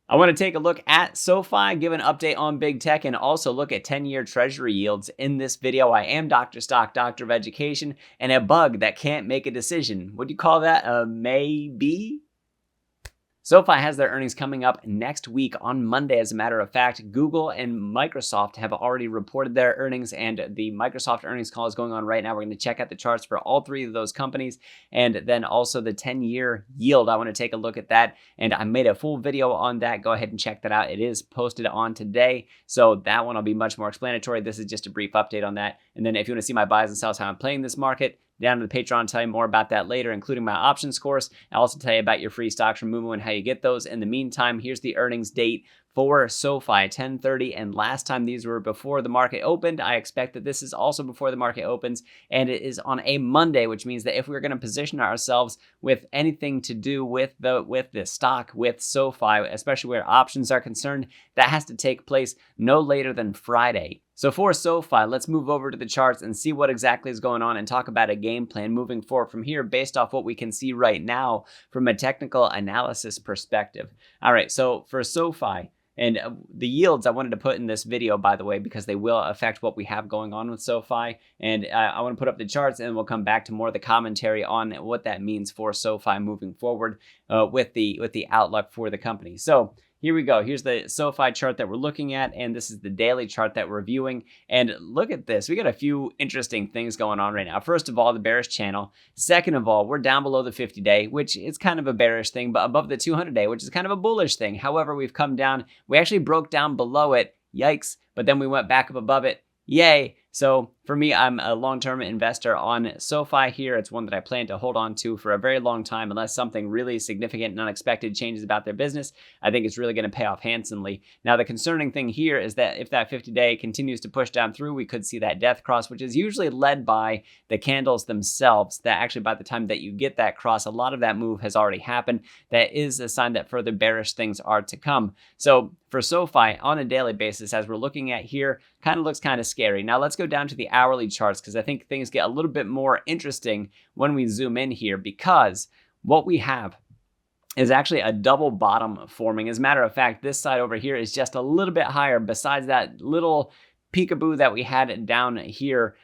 I want to take a look at SoFi, give an update on big tech, and also look at 10-year Treasury yields in this video. I am Dr. Stock, Doctor of Education, and a bug that can't make a decision. What do you call that? A maybe? SoFi has their earnings coming up next week on Monday. As a matter of fact, Google and Microsoft have already reported their earnings, and the Microsoft earnings call is going on right now. We're going to check out the charts for all three of those companies, and then also the 10-year yield. I want to take a look at that, and I made a full video on that. Go ahead and check that out. It is posted on today, so that one will be much more explanatory. This is just a brief update on that. And then if you want to see my buys and sells, how I'm playing this market, down to the Patreon, I'll tell you more about that later, including my options course. I'll also tell you about your free stocks from Moomoo and how you get those. In the meantime, here's the earnings date for SoFi, 10/30, and last time these were before the market opened. I expect that this is also before the market opens, and it is on a Monday, which means that if we're going to position ourselves with anything to do with the stock, with SoFi, especially where options are concerned, that has to take place no later than Friday. So for SoFi, let's move over to the charts and see what exactly is going on and talk about a game plan moving forward from here based off what we can see right now from a technical analysis perspective. All right, so for SoFi, and the yields I wanted to put in this video, by the way, because they will affect what we have going on with SoFi. And I want to put up the charts, and we'll come back to more of the commentary on what that means for SoFi moving forward with the outlook for the company. So here we go. Here's the SoFi chart that we're looking at, and this is the daily chart that we're viewing. And look at this. We got a few interesting things going on right now. First of all, the bearish channel. Second of all, we're down below the 50-day, which is kind of a bearish thing, but above the 200-day, which is kind of a bullish thing. However, we've come down. We actually broke down below it. Yikes. But then we went back up above it. Yay. So for me, I'm a long-term investor on SoFi here. It's one that I plan to hold on to for a very long time unless something really significant and unexpected changes about their business. I think it's really going to pay off handsomely. Now, the concerning thing here is that if that 50-day continues to push down through, we could see that death cross, which is usually led by the candles themselves. That actually, by the time that you get that cross, a lot of that move has already happened. That is a sign that further bearish things are to come. So for SoFi on a daily basis, as we're looking at here, kind of looks kind of scary. Now let's go down to the hourly charts because I think things get a little bit more interesting when we zoom in here, because what we have is actually a double bottom forming. As a matter of fact, this side over here is just a little bit higher besides that little peekaboo that we had down here.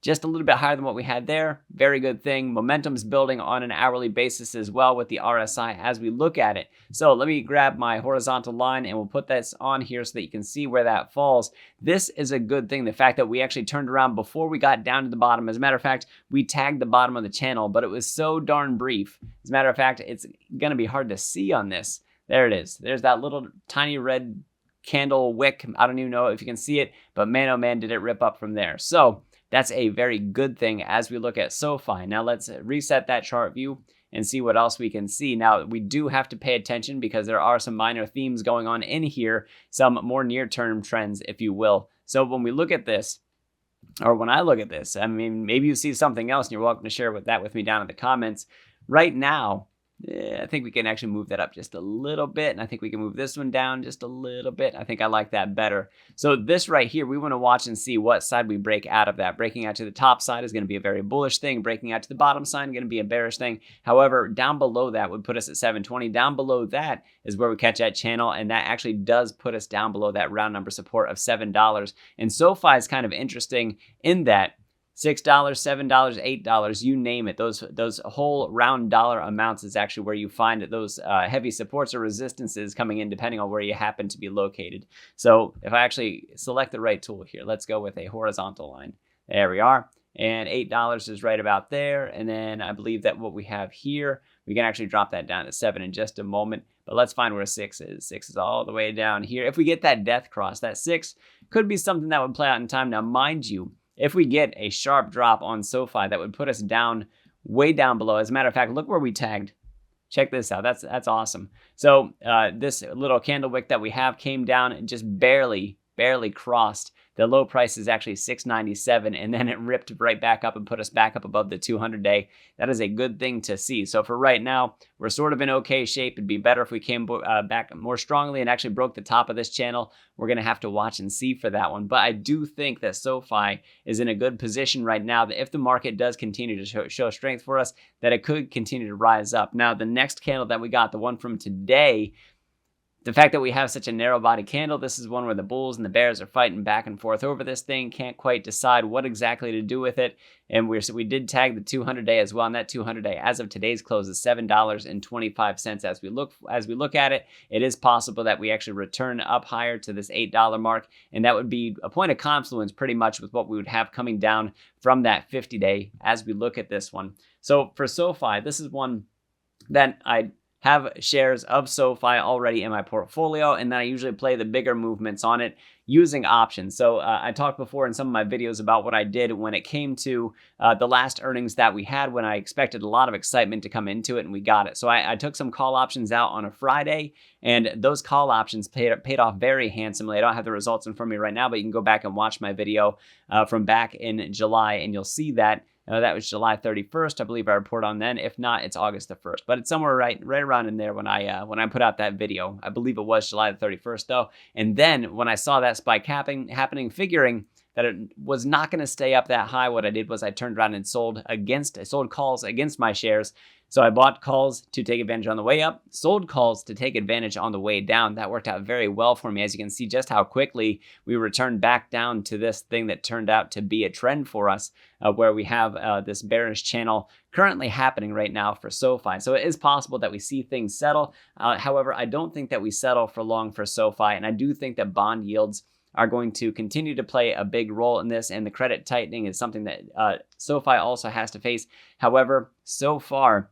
Just a little bit higher than what we had there. Very good thing. Momentum's building on an hourly basis as well with the RSI as we look at it. So let me grab my horizontal line and we'll put this on here so that you can see where that falls. This is a good thing. The fact that we actually turned around before we got down to the bottom. As a matter of fact, we tagged the bottom of the channel, but it was so darn brief. As a matter of fact, it's going to be hard to see on this. There it is. There's that little tiny red candle wick. I don't even know if you can see it, but man, oh man, did it rip up from there. So that's a very good thing as we look at SoFi. Now let's reset that chart view and see what else we can see. Now we do have to pay attention because there are some minor themes going on in here, some more near-term trends, if you will. So when we look at this, or when I look at this, I mean, maybe you see something else and you're welcome to share that with me down in the comments. Right now, I think we can actually move that up just a little bit, and I think we can move this one down just a little bit. I think I like that better. So this right here, we want to watch and see what side we break out of that. Breaking out to the top side is going to be a very bullish thing. Breaking out to the bottom side is going to be a bearish thing. However, down below that would put us at 720. Down below that is where we catch that channel, and that actually does put us down below that round number support of $7. And SoFi is kind of interesting in that $6, $7, $8, you name it. Those whole round dollar amounts is actually where you find those heavy supports or resistances coming in depending on where you happen to be located. So if I actually select the right tool here, let's go with a horizontal line. There we are. And $8 is right about there. And then I believe that what we have here, we can actually drop that down to 7 in just a moment. But let's find where 6 is. 6 is all the way down here. If we get that death cross, that 6 could be something that would play out in time. Now, mind you, if we get a sharp drop on SoFi, that would put us down, way down below. As a matter of fact, look where we tagged. Check this out. That's awesome. So this little candle wick that we have came down and just barely crossed. The low price is actually $6.97, and then it ripped right back up and put us back up above the 200-day. That is a good thing to see. So for right now, we're sort of in okay shape. It'd be better if we came back more strongly and actually broke the top of this channel. We're going to have to watch and see for that one. But I do think that SoFi is in a good position right now that if the market does continue to show strength for us, that it could continue to rise up. Now, the next candle that we got, the one from today, The fact that we have such a narrow body candle, this is one where the bulls and the bears are fighting back and forth over this thing. Can't quite decide what exactly to do with it. And we did tag the 200-day as well. And that 200-day as of today's close is $7.25 as we look at it. It is possible that we actually return up higher to this $8 mark. And that would be a point of confluence pretty much with what we would have coming down from that 50-day as we look at this one. So for SoFi, this is one that I have shares of SoFi already in my portfolio, and then I usually play the bigger movements on it using options. So I talked before in some of my videos about what I did when it came to the last earnings that we had, when I expected a lot of excitement to come into it, and we got it. So I took some call options out on a Friday, and those call options paid off very handsomely. I don't have the results in front of me right now, but you can go back and watch my video from back in July, and you'll see that. That was July 31st, I believe I report on then. If not, it's August the 1st. But it's somewhere right around in there when I put out that video. I believe it was July the 31st though. And then when I saw that spike happening, figuring that it was not going to stay up that high, what I did was I turned around and sold calls against my shares. So I bought calls to take advantage on the way up, sold calls to take advantage on the way down. That worked out very well for me, as you can see just how quickly we returned back down to this thing that turned out to be a trend for us, where we have this bearish channel currently happening right now for SoFi. So it is possible that we see things settle. However, I don't think that we settle for long for SoFi, and I do think that bond yields are going to continue to play a big role in this, and the credit tightening is something that SoFi also has to face. However, so far,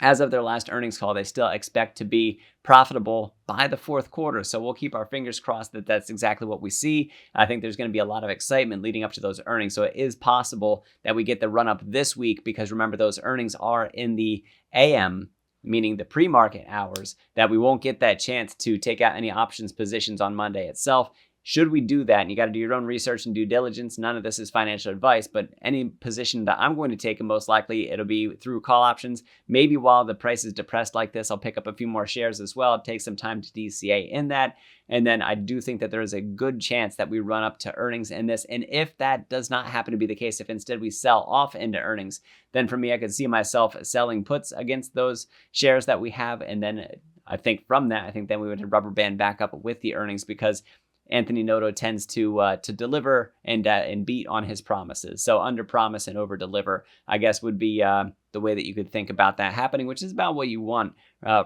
as of their last earnings call, they still expect to be profitable by the fourth quarter. So we'll keep our fingers crossed that that's exactly what we see. I think there's going to be a lot of excitement leading up to those earnings. So it is possible that we get the run up this week, because remember, those earnings are in the AM, meaning the pre-market hours, that we won't get that chance to take out any options positions on Monday itself. Should we do that, and you got to do your own research and due diligence, none of this is financial advice, but any position that I'm going to take, and most likely it'll be through call options. Maybe while the price is depressed like this, I'll pick up a few more shares as well. Take some time to DCA in that. And then I do think that there is a good chance that we run up to earnings in this. And if that does not happen to be the case, if instead we sell off into earnings, then for me, I could see myself selling puts against those shares that we have. And then I think from that, then we would rubber band back up with the earnings, because Anthony Noto tends to deliver and beat on his promises. So under promise and over deliver, I guess, would be the way that you could think about that happening, which is about what you want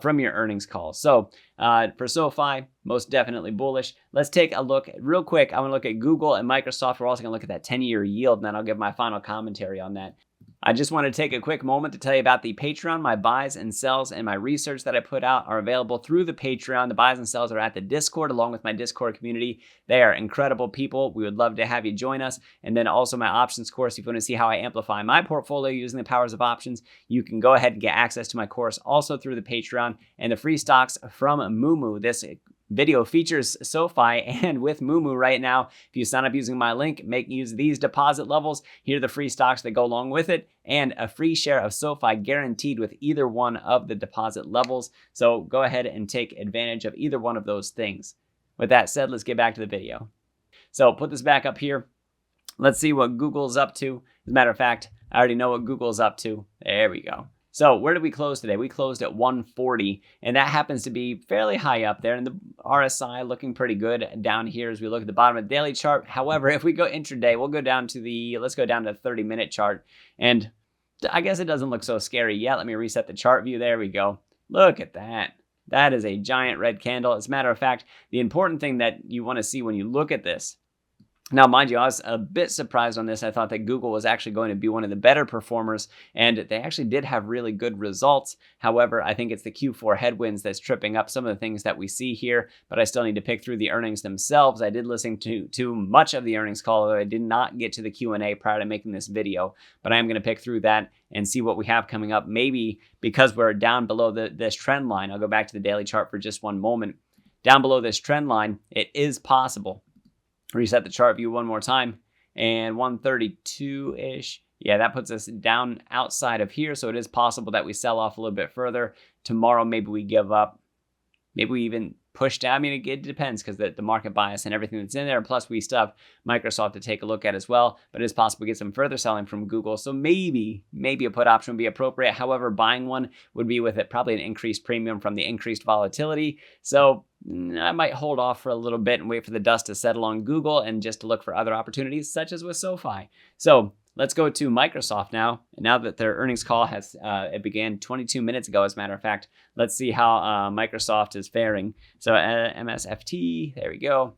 from your earnings call. So for SoFi, most definitely bullish. Let's take a look real quick. I want to look at Google and Microsoft. We're also going to look at that 10-year yield, and then I'll give my final commentary on that. I just want to take a quick moment to tell you about the Patreon. My buys and sells and my research that I put out are available through the Patreon. The buys and sells are at the Discord, along with my Discord community. They are incredible people. We would love to have you join us. And then also my options course. If you want to see how I amplify my portfolio using the powers of options, you can go ahead and get access to my course also through the Patreon. And the free stocks from Moomoo. This video features SoFi, and with Moomoo right now, if you sign up using my link, use these deposit levels. Here are the free stocks that go along with it, and a free share of SoFi guaranteed with either one of the deposit levels. So go ahead and take advantage of either one of those things. With that said, let's get back to the video. So put this back up here. Let's see what Google's up to. As a matter of fact, I already know what Google's up to. There we go. So where did we close today? We closed at 140, and that happens to be fairly high up there. And the RSI looking pretty good down here as we look at the bottom of the daily chart. However, if we go intraday, we'll go down to let's go down to the 30-minute chart. And I guess it doesn't look so scary yet. Let me reset the chart view. There we go. Look at that. That is a giant red candle. As a matter of fact, the important thing that you want to see when you look at this. Now, mind you, I was a bit surprised on this. I thought that Google was actually going to be one of the better performers, and they actually did have really good results. However, I think it's the Q4 headwinds that's tripping up some of the things that we see here, but I still need to pick through the earnings themselves. I did listen to much of the earnings call, although I did not get to the Q&A prior to making this video, but I am going to pick through that and see what we have coming up. Maybe because we're down below this trend line, I'll go back to the daily chart for just one moment. Down below this trend line, it is possible. Reset the chart view one more time, and 132-ish. Yeah, that puts us down outside of here, so it is possible that we sell off a little bit further. Tomorrow, maybe we give up. Maybe we even pushed down. I mean, it depends because the market bias and everything that's in there. Plus, we still have Microsoft to take a look at as well. But it's possible to get some further selling from Google. So maybe a put option would be appropriate. However, buying one would be with it probably an increased premium from the increased volatility. So I might hold off for a little bit and wait for the dust to settle on Google and just to look for other opportunities, such as with Sofi. So let's go to Microsoft now. And now that their earnings call has it began 22 minutes ago, as a matter of fact, let's see how Microsoft is faring. So MSFT, there we go.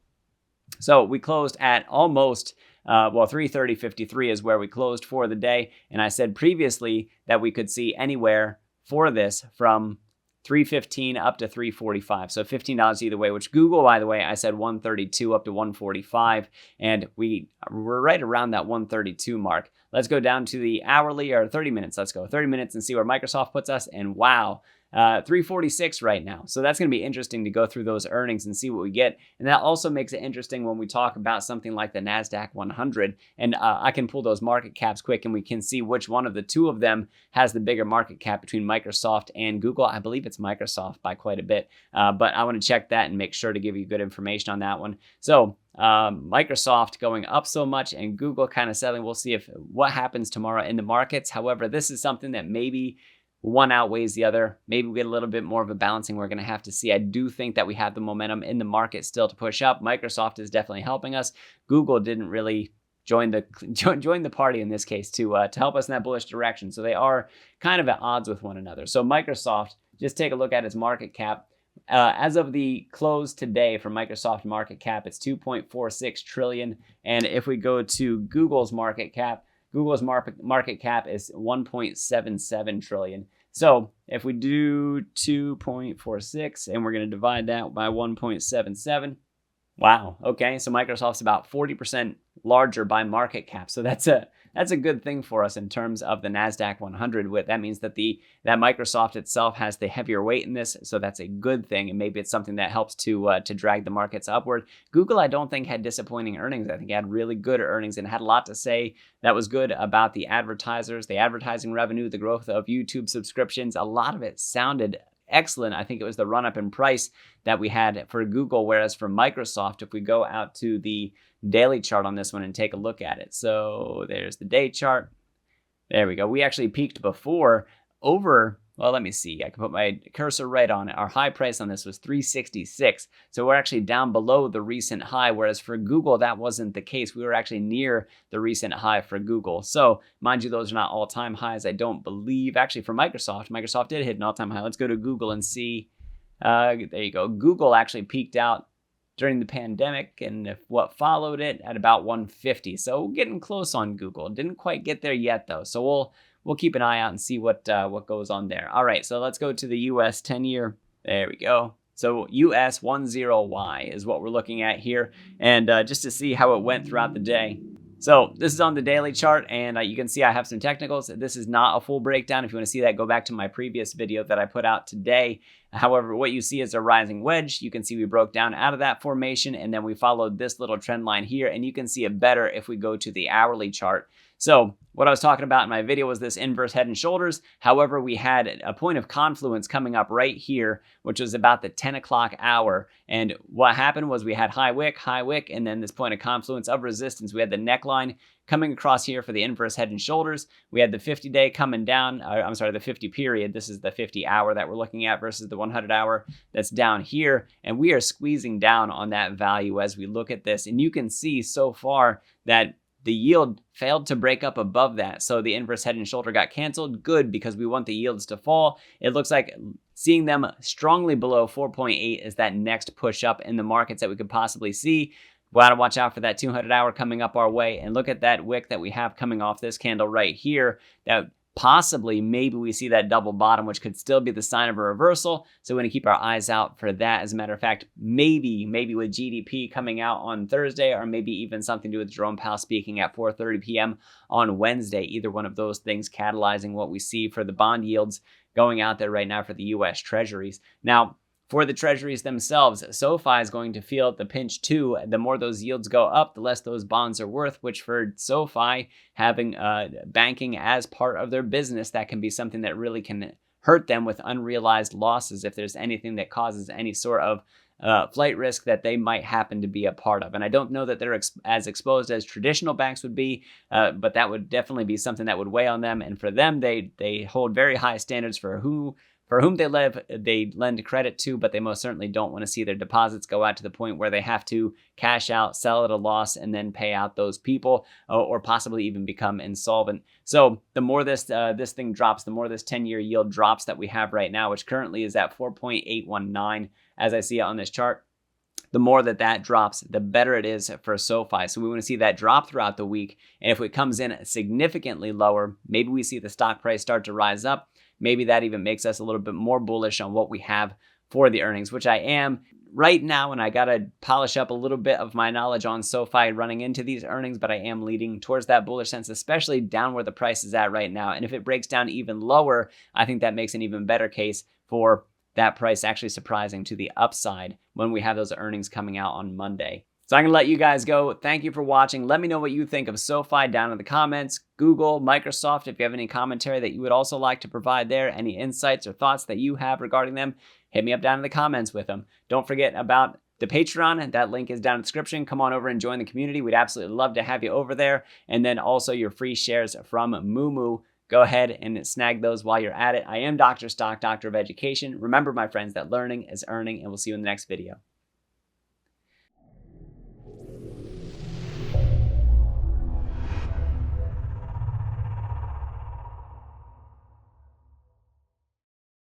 So we closed at almost 330.53 is where we closed for the day. And I said previously that we could see anywhere for this from 315 up to 345. So $15 either way, which Google, by the way, I said 132 up to 145. And we're right around that 132 mark. Let's go down to the hourly or 30 minutes. Let's go 30 minutes and see where Microsoft puts us. And wow, 346 right now. So that's going to be interesting to go through those earnings and see what we get. And that also makes it interesting when we talk about something like the NASDAQ 100. And I can pull those market caps quick and we can see which one of the two of them has the bigger market cap between Microsoft and Google. I believe it's Microsoft by quite a bit, but I want to check that and make sure to give you good information on that one. So Microsoft going up so much and Google kind of selling. We'll see what happens tomorrow in the markets. However, this is something that maybe one outweighs the other. Maybe we get a little bit more of a balancing. We're going to have to see. I do think that we have the momentum in the market still to push up. Microsoft is definitely helping us. Google didn't really join the party in this case to help us in that bullish direction. So they are kind of at odds with one another. So Microsoft, just take a look at its market cap. As of the close today for Microsoft market cap, it's 2.46 trillion. And if we go to Google's market cap is 1.77 trillion. So if we do 2.46 and we're going to divide that by 1.77, wow. Okay, so Microsoft's about 40% larger by market cap. So that's a good thing for us in terms of the NASDAQ 100. That means that that Microsoft itself has the heavier weight in this. So that's a good thing. And maybe it's something that helps to drag the markets upward. Google, I don't think had disappointing earnings. I think it had really good earnings and had a lot to say that was good about the advertisers, the advertising revenue, the growth of YouTube subscriptions. A lot of it sounded excellent. I think it was the run up in price that we had for Google, whereas for Microsoft, if we go out to the daily chart on this one and take a look at it. So there's the day chart. There we go. We actually peaked before let me see. I can put my cursor right on it. Our high price on this was 366. So we're actually down below the recent high, whereas for Google, that wasn't the case. We were actually near the recent high for Google. So mind you, those are not all-time highs, I don't believe. Actually, for Microsoft did hit an all-time high. Let's go to Google and see. There you go. Google actually peaked out during the pandemic and what followed it at about 150. So getting close on Google. Didn't quite get there yet, though. So we'll keep an eye out and see what goes on there. All right, so let's go to the US 10-year. There we go. So US 10Y is what we're looking at here. And just to see how it went throughout the day. So this is on the daily chart, and you can see I have some technicals. This is not a full breakdown. If you want to see that, go back to my previous video that I put out today. However, what you see is a rising wedge. You can see we broke down out of that formation, and then we followed this little trend line here, and you can see it better if we go to the hourly chart. So what I was talking about in my video was this inverse head and shoulders. However, we had a point of confluence coming up right here, which was about the 10 o'clock hour. And what happened was we had high wick, and then this point of confluence of resistance. We had the neckline coming across here for the inverse head and shoulders. We had the 50-day coming down. The 50 period. This is the 50 hour that we're looking at versus the 100 hour that's down here. And we are squeezing down on that value as we look at this. And you can see so far that the yield failed to break up above that. So the inverse head and shoulder got canceled. Good, because we want the yields to fall. It looks like seeing them strongly below 4.8 is that next push up in the markets that we could possibly see. We'll have to watch out for that 200 hour coming up our way. And look at that wick that we have coming off this candle right here. That possibly, maybe we see that double bottom, which could still be the sign of a reversal. So we're going to keep our eyes out for that. As a matter of fact, maybe with GDP coming out on Thursday, or maybe even something to do with Jerome Powell speaking at 4:30 p.m. on Wednesday. Either one of those things catalyzing what we see for the bond yields going out there right now for the U.S. Treasuries. Now, for the treasuries themselves, Sofi is going to feel the pinch too. The more those yields go up, the less those bonds are worth, which for Sofi, having banking as part of their business, that can be something that really can hurt them with unrealized losses if there's anything that causes any sort of flight risk that they might happen to be a part of. And I don't know that they're as exposed as traditional banks would be, but that would definitely be something that would weigh on them. And for them, they hold very high standards for whom they lend credit to, but they most certainly don't want to see their deposits go out to the point where they have to cash out, sell at a loss, and then pay out those people, or possibly even become insolvent. So the more this thing drops, the more this 10-year yield drops that we have right now, which currently is at 4.819 as I see it on this chart. The more that drops, the better it is for SoFi. So we want to see that drop throughout the week. And if it comes in significantly lower, maybe we see the stock price start to rise up. Maybe that even makes us a little bit more bullish on what we have for the earnings, which I am right now. And I got to polish up a little bit of my knowledge on SoFi running into these earnings, but I am leading towards that bullish sense, especially down where the price is at right now. And if it breaks down even lower, I think that makes an even better case for that price actually surprising to the upside when we have those earnings coming out on Monday. So I'm going to let you guys go. Thank you for watching. Let me know what you think of SoFi down in the comments. Google, Microsoft, if you have any commentary that you would also like to provide there, any insights or thoughts that you have regarding them, hit me up down in the comments with them. Don't forget about the Patreon. That link is down in the description. Come on over and join the community. We'd absolutely love to have you over there. And then also your free shares from Moo. Go ahead and snag those while you're at it. I am Dr. Stock, Doctor of Education. Remember, my friends, that learning is earning, and we'll see you in the next video.